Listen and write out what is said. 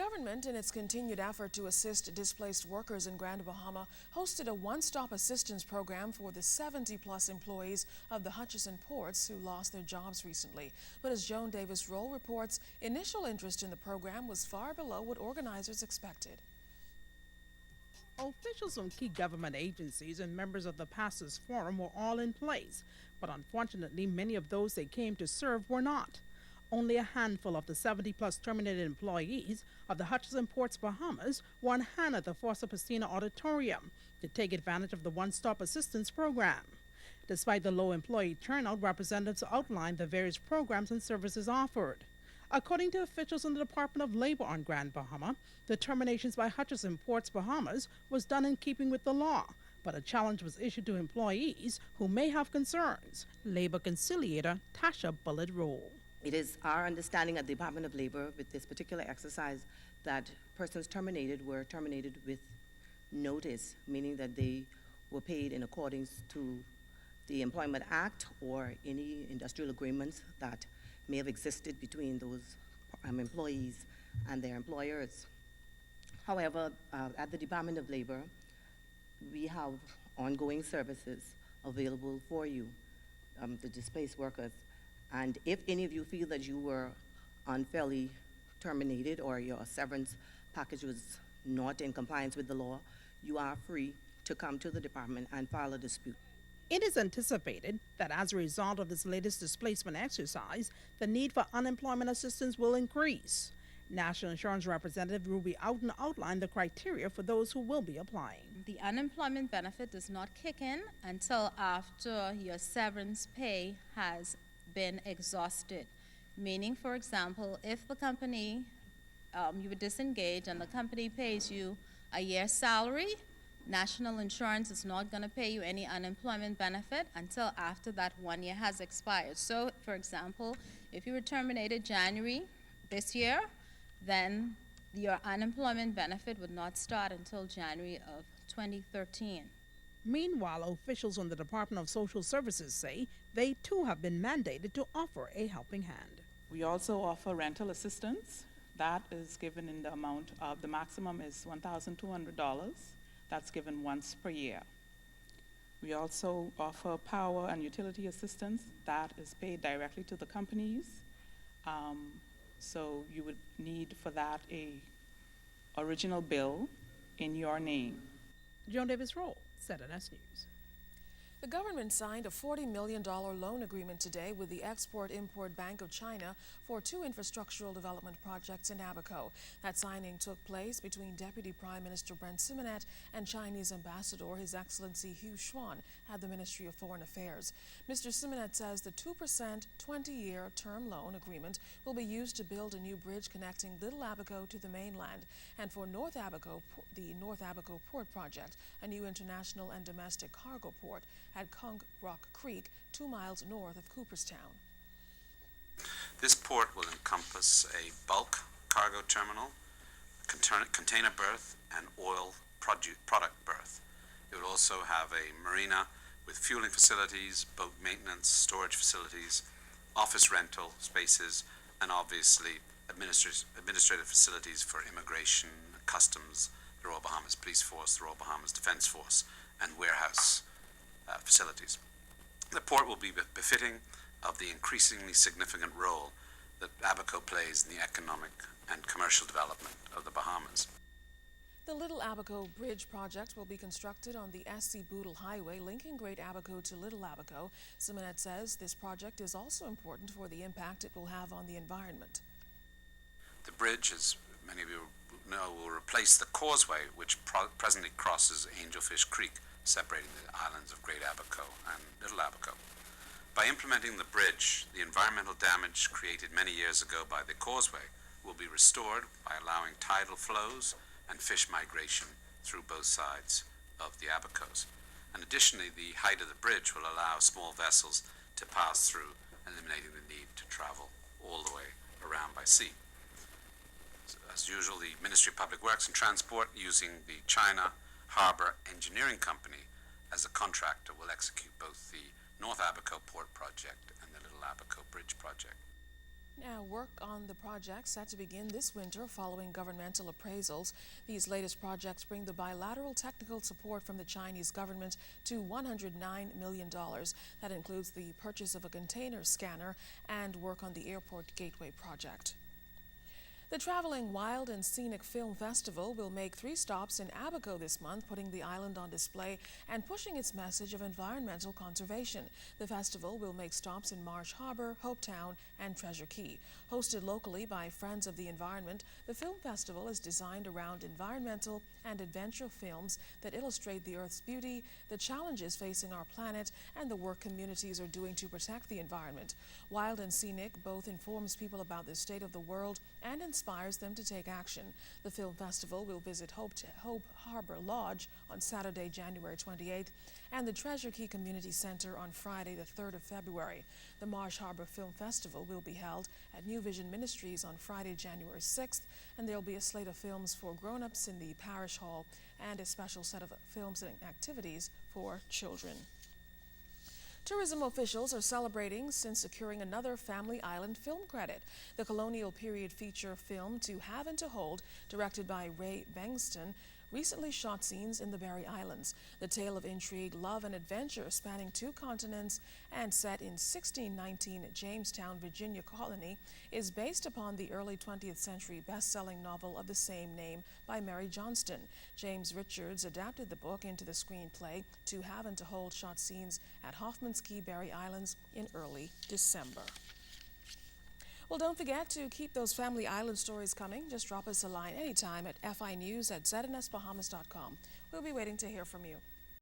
government, in its continued effort to assist displaced workers in Grand Bahama, hosted a one-stop assistance program for the 70-plus employees of the Hutchison ports who lost their jobs recently. But as Joan Davis-Roll reports, initial interest in the program was far below what organizers expected. Officials from key government agencies and members of the Pastors Forum were all in place, but unfortunately, many of those they came to serve were not. Only a handful of the 70-plus terminated employees of the Hutchison Ports Bahamas were on hand at the Foster Pastina Auditorium to take advantage of the one-stop assistance program. Despite the low employee turnout, representatives outlined the various programs and services offered. According to officials in the Department of Labor on Grand Bahama, the terminations by Hutchison Ports Bahamas was done in keeping with the law, but a challenge was issued to employees who may have concerns. Labor conciliator Tasha Bullitt-Roll. It is our understanding at the Department of Labor with this particular exercise that persons terminated were terminated with notice, meaning that they were paid in accordance to the Employment Act or any industrial agreements that may have existed between those employees and their employers. However, at the Department of Labor, we have ongoing services available for you, the displaced workers. And if any of you feel that you were unfairly terminated or your severance package was not in compliance with the law, you are free to come to the department and file a dispute. It is anticipated that as a result of this latest displacement exercise, the need for unemployment assistance will increase. National Insurance Representative Ruby Outen outlined the criteria for those who will be applying. The unemployment benefit does not kick in until after your severance pay has been exhausted. Meaning, for example, if the company, you would disengage and the company pays you a year's salary, National Insurance is not going to pay you any unemployment benefit until after that 1 year has expired. So, for example, if you were terminated January this year, then your unemployment benefit would not start until January of 2013. Meanwhile, officials from the Department of Social Services say they too have been mandated to offer a helping hand. We also offer rental assistance. That is given in the amount of, the maximum is $1,200. That's given once per year. We also offer power and utility assistance. That is paid directly to the companies. So you would need for that a original bill in your name. Joan Davis-Roll, ZNS News. The government signed a $40 million loan agreement today with the Export-Import Bank of China for 2 infrastructural development projects in Abaco. That signing took place between Deputy Prime Minister Brent Simonet and Chinese Ambassador His Excellency Hugh Xuan at the Ministry of Foreign Affairs. Mr. Simonet says the 2% 20-year term loan agreement will be used to build a new bridge connecting Little Abaco to the mainland, and for North Abaco, the North Abaco Port Project, a new international and domestic cargo port at Kung Rock Creek, 2 miles north of Cooperstown. This port will encompass a bulk cargo terminal, container berth, and oil product berth. It will also have a marina with fueling facilities, boat maintenance, storage facilities, office rental spaces, and obviously administrative facilities for immigration, customs, the Royal Bahamas Police Force, the Royal Bahamas Defense Force, and warehouse facilities. The port will be befitting of the increasingly significant role that Abaco plays in the economic and commercial development of the Bahamas. The Little Abaco Bridge project will be constructed on the SC Boodle Highway linking Great Abaco to Little Abaco. Simonet says this project is also important for the impact it will have on the environment. The bridge, as many of you know, will replace the causeway which presently crosses Angelfish Creek, separating the islands of Great Abaco and Little Abaco. By implementing the bridge, the environmental damage created many years ago by the causeway will be restored by allowing tidal flows and fish migration through both sides of the Abacos. And additionally, the height of the bridge will allow small vessels to pass through, eliminating the need to travel all the way around by sea. As usual, the Ministry of Public Works and Transport, using the China Harbor Engineering Company as a contractor, will execute both the North Abaco Port Project and the Little Abaco Bridge Project. Now, work on the project set to begin this winter following governmental appraisals. These latest projects bring the bilateral technical support from the Chinese government to $109 million. That includes the purchase of a container scanner and work on the Airport Gateway project. The Traveling Wild and Scenic Film Festival will make 3 stops in Abaco this month, putting the island on display and pushing its message of environmental conservation. The festival will make stops in Marsh Harbor, Hopetown, and Treasure Key. Hosted locally by Friends of the Environment, the film festival is designed around environmental and adventure films that illustrate the Earth's beauty, the challenges facing our planet, and the work communities are doing to protect the environment. Wild and Scenic both informs people about the state of the world and inspires them to take action. The film festival will visit Hope Harbor Lodge on Saturday, January 28th, and the Treasure Key Community Center on Friday, the 3rd of February. The Marsh Harbor Film Festival will be held at New Vision Ministries on Friday, January 6th, and there will be a slate of films for grown-ups in the parish hall and a special set of films and activities for children. Tourism officials are celebrating since securing another Family Island film credit. The colonial period feature film To Have and to Hold, directed by Ray Bengston, recently shot scenes in the Berry Islands. The tale of intrigue, love, and adventure spanning 2 continents and set in 1619 Jamestown, Virginia colony is based upon the early 20th century best-selling novel of the same name by Mary Johnston. James Richards adapted the book into the screenplay. To Have and to Hold shot scenes at Hoffman's Key, Berry Islands in early December. Well, don't forget to keep those Family Island stories coming. Just drop us a line anytime at finews@znsbahamas.com. We'll be waiting to hear from you.